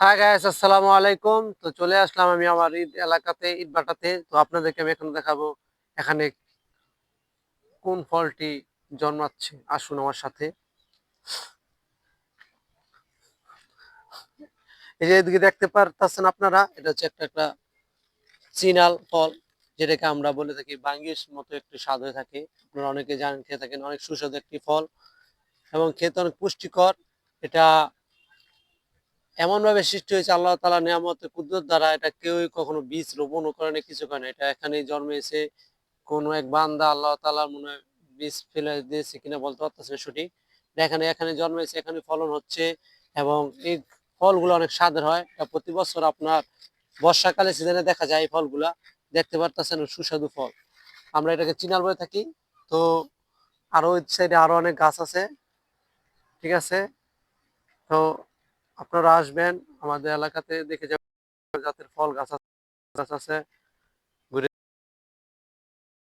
হ্যাঁ গাইস, আসসালামু আলাইকুম। তো চলে আসলাম আমি আমার ঈদ এলাকাতে, ঈদ বাটাতে। তো আপনাদেরকে আমি এখন দেখাবো এখানে কোন ফলটি জন্মাচ্ছে। আসুন আমার সাথে। এই যে এদিকে দেখতে পারতেছেন আপনারা, এটা হচ্ছে একটা একটা চিনাল ফল, যেটাকে আমরা বলে থাকি বাঙ্গির মতো একটু স্বাদ হয়ে থাকে। আপনারা অনেকে জানেন, খেয়ে থাকেন। অনেক সুস্বাদু একটি ফল এবং খেতে অনেক পুষ্টিকর। এটা এমন ভাবে সৃষ্টি হয়েছে আল্লাহ তাআলা নিয়ামতের কুদরত দ্বারা। এটা কেউই কখনো বীজ রোপণও করে না, কিছু করে না। এটা এখানেই জন্মেছে। কোন এক বান্দা আল্লাহ তাআলা মনে হয় বীজ ফেলে দিয়েছে কিনা বলতে পারতেছি না সঠিক। এখানে এখানে জন্মেছে, এখানে ফলন হচ্ছে এবং এই ফলগুলো অনেক স্বাদের হয়। এটা প্রতি বছর আপনার বর্ষাকালে সিজনে দেখা যায়। এই ফলগুলা দেখতে পারতেছেন, সুস্বাদু ফল। আমরা এটাকে চিনাল বলে থাকি। তো আরো ওই সাইডে আরো অনেক গাছ আছে, ঠিক আছে। তো আপনারা আসবেন আমাদের এলাকাতে, দেখে যাবেন জাতের ফল গাছ আছে।